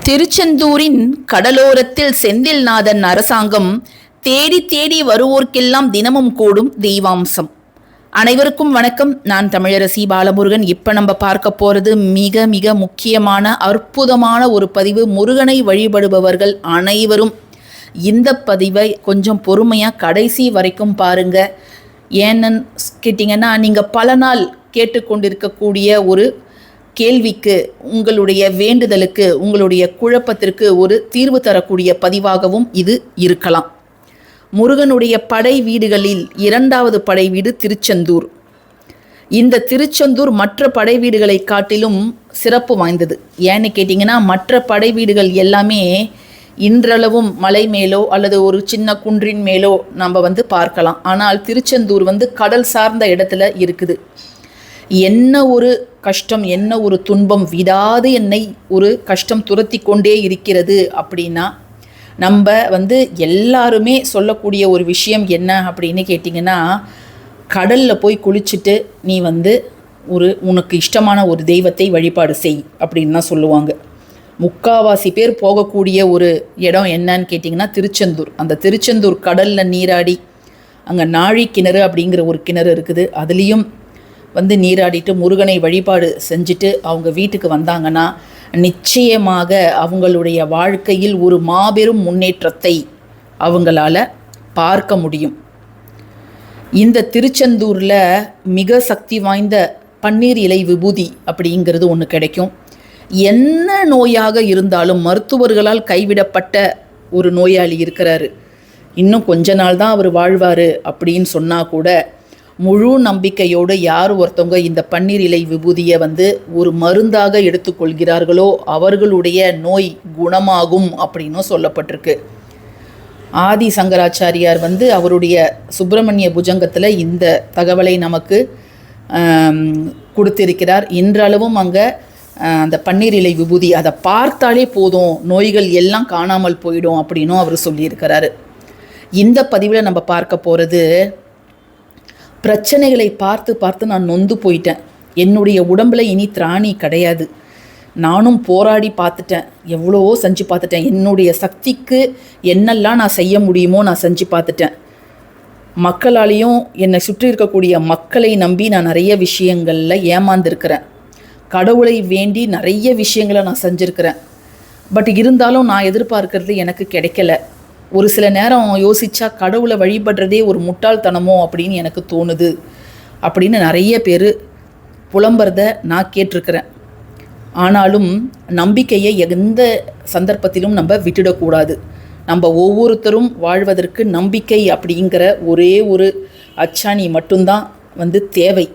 திருச்செந்தூரின் கடலோரத்தில் செந்தில்நாதன் அரசாங்கம் தேடி தேடி வருவோர்க்கெல்லாம் தினமும் கூடும் தெய்வாம்சம். அனைவருக்கும் வணக்கம். நான் தமிழரசி பாலமுருகன். இப்போ நம்ம பார்க்க போகிறது மிக மிக முக்கியமான அற்புதமான ஒரு பதிவு. முருகனை வழிபடுபவர்கள் அனைவரும் இந்த பதிவை கொஞ்சம் பொறுமையாக கடைசி வரைக்கும் பாருங்க. ஏன்னு கேட்டிங்கன்னா, நீங்கள் பல நாள் கேட்டுக்கொண்டிருக்கக்கூடிய ஒரு கேள்விக்கு, உங்களுடைய வேண்டுதலுக்கு, உங்களுடைய குழப்பத்திற்கு ஒரு தீர்வு தரக்கூடிய பதிவாகவும் இது இருக்கலாம். முருகனுடைய படை வீடுகளில் இரண்டாவது படை வீடு திருச்செந்தூர். இந்த திருச்செந்தூர் மற்ற படை வீடுகளை காட்டிலும் சிறப்பு வாய்ந்தது. ஏன்னு கேட்டிங்கன்னா, மற்ற படை வீடுகள் எல்லாமே இன்றளவும் மலை மேலோ அல்லது ஒரு சின்ன குன்றின் மேலோ நம்ம பார்க்கலாம். ஆனால் திருச்செந்தூர் கடல் சார்ந்த இடத்துல இருக்குது. என்ன ஒரு கஷ்டம், என்ன ஒரு துன்பம் விடாது என்னை ஒரு கஷ்டம் துரத்தி கொண்டே இருக்கிறது அப்படின்னா, நம்ம எல்லாருமே சொல்லக்கூடிய ஒரு விஷயம் என்ன அப்படின்னு கேட்டிங்கன்னா, கடலில் போய் குளிச்சுட்டு நீ உனக்கு இஷ்டமான ஒரு தெய்வத்தை வழிபாடு செய் அப்படின்னு தான் சொல்லுவாங்க. முக்காவாசி பேர் போகக்கூடிய ஒரு இடம் என்னன்னு கேட்டிங்கன்னா திருச்செந்தூர். அந்த திருச்செந்தூர் கடலில் நீராடி, அங்கே நாழி கிணறு அப்படிங்கிற ஒரு கிணறு இருக்குது, அதுலேயும் நீராடிட்டு முருகனை வழிபாடு செஞ்சுட்டு அவங்க வீட்டுக்கு வந்தாங்கன்னா நிச்சயமாக அவங்களுடைய வாழ்க்கையில் ஒரு மாபெரும் முன்னேற்றத்தை அவங்களால பார்க்க முடியும். இந்த திருச்செந்தூரில் மிக சக்தி வாய்ந்த பன்னீர் இலை விபூதி அப்படிங்கிறது ஒன்று கிடைக்கும். என்ன நோயாக இருந்தாலும், மருத்துவர்களால் கைவிடப்பட்ட ஒரு நோயாளி இருக்கிறாரு, இன்னும் கொஞ்ச நாள் தான் அவர் வாழ்வார் அப்படின்னு சொன்னால் கூட முழு நம்பிக்கையோடு யார் ஒருத்தவங்க இந்த பன்னீர் இலை விபூதியை ஒரு மருந்தாக எடுத்துக்கொள்கிறார்களோ அவர்களுடைய நோய் குணமாகும் அப்படின்னும் சொல்லப்பட்டிருக்கு. ஆதி சங்கராச்சாரியார் அவருடைய சுப்பிரமணிய புஜங்கத்தில் இந்த தகவலை நமக்கு கொடுத்திருக்கிறார். இன்றளவும் அங்கே அந்த பன்னீர் இலை விபூதி அதை பார்த்தாலே போதும், நோய்கள் எல்லாம் காணாமல் போயிடும் அப்படின்னும் அவர் சொல்லியிருக்கிறாரு. இந்த பதிவில் நம்ம பார்க்க போகிறது, பிரச்சனைகளை பார்த்து பார்த்து நான் நொந்து போயிட்டேன். என்னுடைய உடம்பில் இனி திராணி கிடையாது. நானும் போராடி பார்த்துட்டேன், எவ்வளவோ செஞ்சு பார்த்துட்டேன். என்னுடைய சக்திக்கு என்னெல்லாம் நான் செய்ய முடியுமோ நான் செஞ்சு பார்த்துட்டேன். மக்களாலேயும் என்னை சுற்றி இருக்கக்கூடிய மக்களை நம்பி நான் நிறைய விஷயங்களில் ஏமாந்துருக்கிறேன். கடவுளை வேண்டி நிறைய விஷயங்களை நான் செஞ்சுருக்கிறேன். பட் இருந்தாலும் நான் எதிர்பார்க்கறது எனக்கு கிடைக்கல. ஒரு சில நேரம் யோசித்தா கடவுளை வழிபடுறதே ஒரு முட்டாள்தனமோ அப்படின்னு எனக்கு தோணுது அப்படின்னு நிறைய பேர் புலம்புறத நான் கேட்டிருக்கிறேன். ஆனாலும் நம்பிக்கையை எந்த சந்தர்ப்பத்திலும் நம்ம விட்டுடக்கூடாது. நம்ம ஒவ்வொருத்தரும் வாழ்வதற்கு நம்பிக்கை அப்படிங்கிற ஒரே ஒரு அச்சாணி மட்டும்தான் தேவை.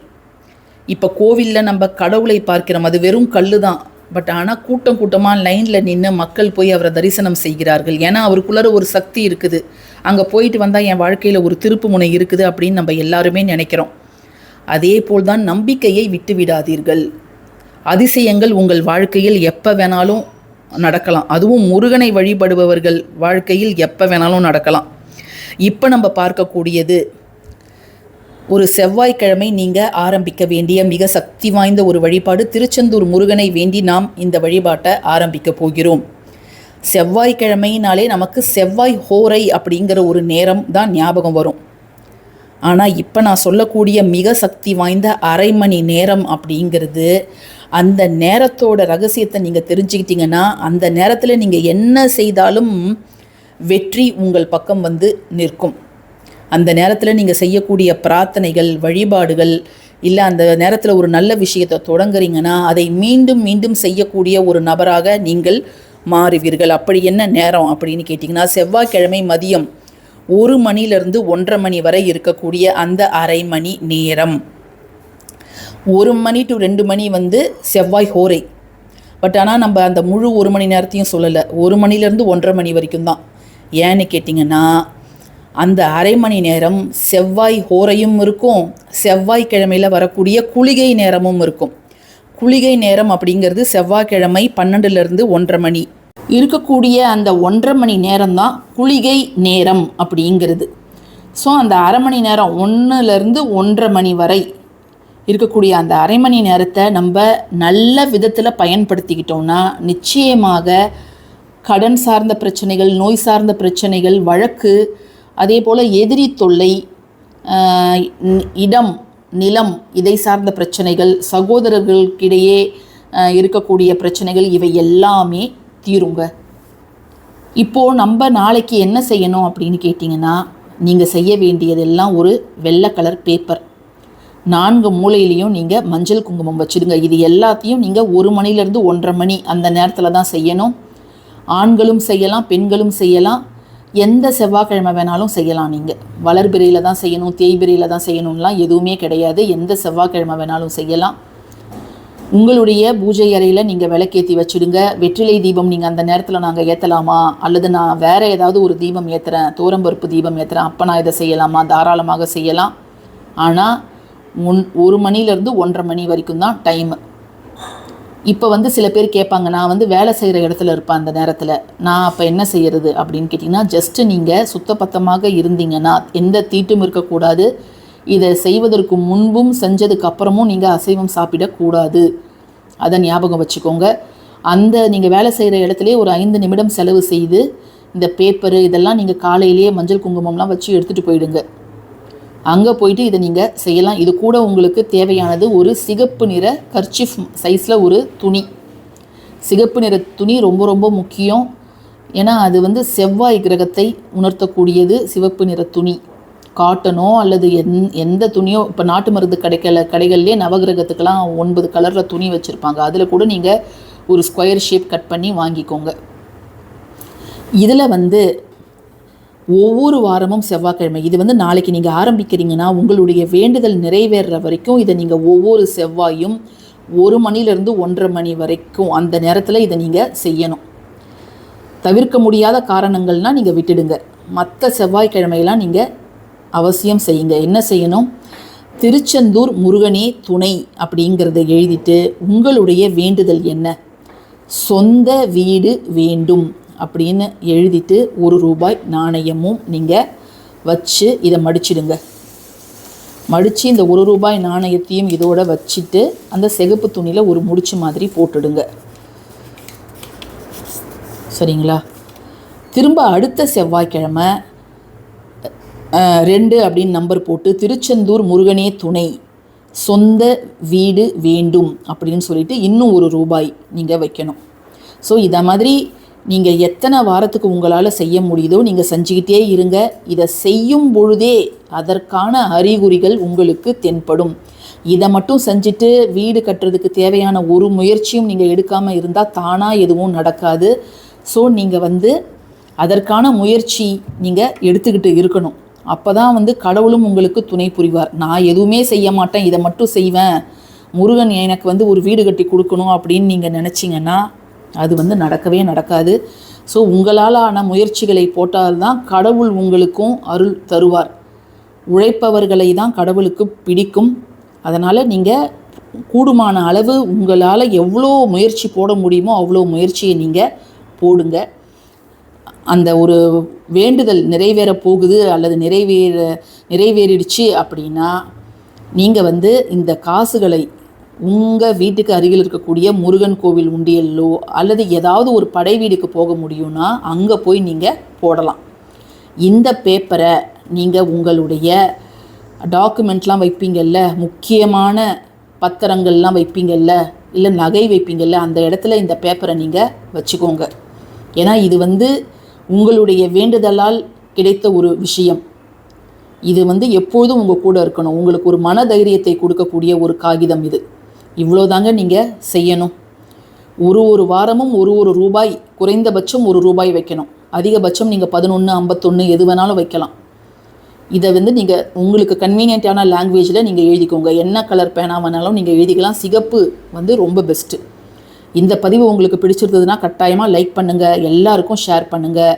இப்போ கோவிலில் நம்ம கடவுளை பார்க்கிறோம், அது வெறும் கல் தான். பட் ஆனால் கூட்டம் கூட்டமாக லைனில் நின்று மக்கள் போய் அவரை தரிசனம் செய்கிறார்கள். ஏன்னா அவருக்குள்ளார ஒரு சக்தி இருக்குது. அங்கே போயிட்டு வந்தால் என் வாழ்க்கையில் ஒரு திருப்பு முனை இருக்குது அப்படின்னு நம்ம எல்லாருமே நினைக்கிறோம். அதே போல் தான் நம்பிக்கையை விட்டு விடாதீர்கள். அதிசயங்கள் உங்கள் வாழ்க்கையில் எப்போ வேணாலும் நடக்கலாம். அதுவும் முருகனை வழிபடுபவர்கள் வாழ்க்கையில் எப்போ வேணாலும் நடக்கலாம். இப்போ நம்ம பார்க்கக்கூடியது, ஒரு செவ்வாய்க்கிழமை நீங்கள் ஆரம்பிக்க வேண்டிய மிக சக்தி வாய்ந்த ஒரு வழிபாடு. திருச்செந்தூர் முருகனை வேண்டி நாம் இந்த வழிபாட்டை ஆரம்பிக்க போகிறோம். செவ்வாய்க்கிழமைனாலே நமக்கு செவ்வாய் ஹோரை அப்படிங்கிற ஒரு நேரம் தான் ஞாபகம் வரும். ஆனால் இப்போ நான் சொல்லக்கூடிய மிக சக்தி வாய்ந்த அரை மணி நேரம் அப்படிங்கிறது, அந்த நேரத்தோட ரகசியத்தை நீங்கள் தெரிஞ்சுக்கிட்டீங்கன்னா அந்த நேரத்தில் நீங்கள் என்ன செய்தாலும் வெற்றி உங்கள் பக்கம் நிற்கும். அந்த நேரத்தில் நீங்கள் செய்யக்கூடிய பிரார்த்தனைகள், வழிபாடுகள், இல்லை அந்த நேரத்தில் ஒரு நல்ல விஷயத்தை தொடங்குறீங்கன்னா அதை மீண்டும் மீண்டும் செய்யக்கூடிய ஒரு நபராக நீங்கள் மாறுவீர்கள். அப்படி என்ன நேரம் அப்படின்னு கேட்டிங்கன்னா, செவ்வாய்க்கிழமை மதியம் 1 மணிலிருந்து 1:30 மணி வரை இருக்கக்கூடிய அந்த அரை மணி நேரம். 1 மணி டு 2 மணி செவ்வாய் ஹோரை. பட் ஆனால் நம்ம அந்த முழு 1 மணி நேரத்தையும் சொல்லலை, 1 மணிலேருந்து 1:30 மணி வரைக்கும் தான். ஏன்னு கேட்டிங்கன்னா, அந்த அரை மணி நேரம் செவ்வாய் ஹோரையும் இருக்கும், செவ்வாய்க்கிழமையில் வரக்கூடிய குளிகை நேரமும் இருக்கும். குளிகை நேரம் அப்படிங்கிறது செவ்வாய்க்கிழமை 12லேருந்து 1:30 மணி இருக்கக்கூடிய அந்த 1:30 மணி நேரம் தான் குளிகை நேரம் அப்படிங்கிறது. ஸோ அந்த அரை மணி நேரம் 1லேருந்து 1:30 மணி வரை இருக்கக்கூடிய அந்த அரை மணி நேரத்தை நம்ம நல்ல விதத்தில் பயன்படுத்திக்கிட்டோம்னா நிச்சயமாக கடன் சார்ந்த பிரச்சனைகள், நோய் சார்ந்த பிரச்சனைகள், வழக்கு, அதே போல் எதிரி தொல்லை, இடம் நிலம் இதை சார்ந்த பிரச்சனைகள், சகோதரர்களுக்கிடையே இருக்கக்கூடிய பிரச்சனைகள், இவை எல்லாமே தீருங்க. இப்போது நம்ம நாளைக்கு என்ன செய்யணும் அப்படின்னு கேட்டிங்கன்னா, நீங்கள் செய்ய வேண்டியதெல்லாம் ஒரு வெள்ளை கலர் பேப்பர், 4 மூலையிலையும் நீங்கள் மஞ்சள் குங்குமம் வச்சுடுங்க. இது எல்லாத்தையும் நீங்கள் 1 மணிலேருந்து 1:30 மணி அந்த நேரத்தில் தான் செய்யணும். ஆண்களும் செய்யலாம், பெண்களும் செய்யலாம். எந்த செவ்வாய்க்கிழமை வேணாலும் செய்யலாம். நீங்கள் வளர்பிறையில் தான் செய்யணும், தேய்பிறையில் தான் செய்யணும்லாம் எதுவுமே கிடையாது. எந்த செவ்வாய்க்கிழமை வேணாலும் செய்யலாம். உங்களுடைய பூஜை அறையில் நீங்கள் விளக்கேற்றி வச்சுடுங்க. வெற்றிலை தீபம் நீங்கள் அந்த நேரத்தில் நாங்கள் ஏற்றலாமா, அல்லது நான் வேறு ஏதாவது ஒரு தீபம் ஏற்றுறேன், தோரம்பருப்பு தீபம் ஏற்றுறேன், அப்போ நான் இதை செய்யலாமா, தாராளமாக செய்யலாம். ஆனால் 1 மணிலேருந்து 1:30 மணி வரைக்கும் தான் டைமு. இப்போ சில பேர் கேட்பாங்க, நான் வேலை செய்கிற இடத்துல இருப்பேன் அந்த நேரத்தில், நான் அப்போ என்ன செய்கிறது அப்படின்னு கேட்டிங்கன்னா, ஜஸ்ட்டு நீங்கள் சுத்தபத்தமாக இருந்தீங்கன்னா, எந்த தீட்டும் இருக்கக்கூடாது. இதை செய்வதற்கு முன்பும் செஞ்சதுக்கு அப்புறமும் நீங்கள் அசைவம் சாப்பிடக்கூடாது. அதை ஞாபகம் வச்சுக்கோங்க. நீங்கள் வேலை செய்கிற இடத்துலேயே ஒரு 5 நிமிடம் செலவு செய்து இந்த பேப்பரு இதெல்லாம் நீங்கள் காலையிலேயே மஞ்சள் குங்குமம்லாம் வச்சு எடுத்துகிட்டு போயிடுங்க. அங்கே போயிட்டு இதை நீங்கள் செய்யலாம். இது கூட உங்களுக்கு தேவையானது ஒரு சிகப்பு நிற கர்ச்சிஃப் சைஸில் ஒரு துணி. சிகப்பு நிற துணி ரொம்ப ரொம்ப முக்கியம். ஏன்னா அது செவ்வாய் கிரகத்தை உணர்த்தக்கூடியது. சிவப்பு நிற துணி, காட்டனோ அல்லது எந்த துணியோ, இப்போ நாட்டு மருந்து கடைகள்லேயே நவகிரகத்துக்கெல்லாம் 9 கலரில் துணி வச்சுருப்பாங்க. அதில் கூட நீங்கள் ஒரு ஸ்கொயர் ஷேப் கட் பண்ணி வாங்கிக்கோங்க. இதில் ஒவ்வொரு வாரமும் செவ்வாய்க்கிழமை, இது நாளைக்கு நீங்கள் ஆரம்பிக்கிறீங்கன்னா உங்களுடைய வேண்டுதல் நிறைவேறுற வரைக்கும் இதை நீங்கள் ஒவ்வொரு செவ்வாயும் 1 மணிலேருந்து 1:30 மணி வரைக்கும் அந்த நேரத்தில் இதை நீங்கள் செய்யணும். தவிர்க்க முடியாத காரணங்கள்னால் நீங்கள் விட்டுடுங்க. மற்ற செவ்வாய்க்கிழமையெல்லாம் நீங்கள் அவசியம் செய்யுங்க. என்ன செய்யணும், திருச்செந்தூர் முருகனே துணை அப்படிங்கிறத எழுதிட்டு உங்களுடைய வேண்டுதல் என்ன, சொந்த வீடு வேண்டும் அப்படின்னு எழுதிட்டு ₹1 நாணயமும் நீங்கள் வச்சு இதை மடிச்சிடுங்க. மடித்து இந்த ₹1 நாணயத்தையும் இதோடு வச்சுட்டு அந்த சிகப்பு துணியில் ஒரு முடிச்சு மாதிரி போட்டுடுங்க. சரிங்களா? திரும்ப அடுத்த செவ்வாய்க்கிழமை 2 அப்படின்னு நம்பர் போட்டு திருச்செந்தூர் முருகனே துணை சொந்த வீடு வேண்டும் அப்படின்னு சொல்லிட்டு இன்னும் ₹1 நீங்கள் வைக்கணும். ஸோ இதை மாதிரி நீங்கள் எத்தனை வாரத்துக்கு உங்களால் செய்ய முடியுதோ நீங்கள் செஞ்சுக்கிட்டே இருங்க. இதை செய்யும் பொழுதே அதற்கான அறிகுறிகள் உங்களுக்கு தென்படும். இதை மட்டும் செஞ்சுட்டு வீடு கட்டுறதுக்கு தேவையான ஒரு முயற்சியும் நீங்கள் எடுக்காமல் இருந்தால் தானாக எதுவும் நடக்காது. ஸோ நீங்கள் அதற்கான முயற்சி நீங்கள் எடுத்துக்கிட்டு இருக்கணும். அப்போ தான் கடவுளும் உங்களுக்கு துணை புரிவார். நான் எதுவுமே செய்ய மாட்டேன், இதை மட்டும் செய்வேன், முருகன் எனக்கு ஒரு வீடு கட்டி கொடுக்கணும் அப்படின்னு நீங்கள் நினச்சிங்கன்னா அது நடக்கவே நடக்காது. ஸோ உங்களால் ஆன முயற்சிகளை போட்டால்தான் கடவுள் உங்களுக்கும் அருள் தருவார். உழைப்பவர்களை தான் கடவுளுக்கு பிடிக்கும். அதனால் நீங்கள் கூடுமான அளவு உங்களால் எவ்வளோ முயற்சி போட முடியுமோ அவ்வளோ முயற்சியை நீங்கள் போடுங்க. அந்த ஒரு வேண்டுதல் நிறைவேற போகுது அல்லது நிறைவேறிடுச்சு அப்படின்னா நீங்கள் இந்த காசுகளை உங்கள் வீட்டுக்கு அருகில் இருக்கக்கூடிய முருகன் கோவில் உண்டியலோ அல்லது ஏதாவது ஒரு படை வீடுக்கு போக முடியும்னா அங்கே போய் நீங்கள் போடலாம். இந்த பேப்பரை நீங்கள் உங்களுடைய டாக்குமெண்ட்லாம் வைப்பீங்கள்ல, முக்கியமான பத்திரங்கள்லாம் வைப்பீங்கள்ல, இல்லை நகை வைப்பீங்கள்ல, அந்த இடத்துல இந்த பேப்பரை நீங்கள் வச்சுக்கோங்க. ஏன்னா இது உங்களுடைய வேண்டுதலால் கிடைத்த ஒரு விஷயம். இது எப்பொழுதும் உங்கள் கூட இருக்கணும். உங்களுக்கு ஒரு மன தைரியத்தை கொடுக்கக்கூடிய ஒரு காகிதம் இது. இவ்வளோதாங்க நீங்கள் செய்யணும். ஒரு வாரமும் ₹1 குறைந்தபட்சம் ₹1 வைக்கணும். அதிகபட்சம் நீங்கள் 11, 51 எது வேணாலும் வைக்கலாம். இதை நீங்கள் உங்களுக்கு கன்வீனியன்ட்டான லாங்குவேஜில் நீங்கள் எழுதிக்கோங்க. என்ன கலர் பேனா வேணாலும் நீங்கள் எழுதிக்கலாம். சிகப்பு ரொம்ப பெஸ்ட்டு. இந்த பதிவு உங்களுக்கு பிடிச்சிருந்ததுன்னா கட்டாயமாக லைக் பண்ணுங்கள், எல்லாருக்கும் ஷேர் பண்ணுங்கள்.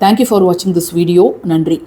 தேங்க்யூ ஃபார் வாட்சிங் திஸ் வீடியோ. நன்றி.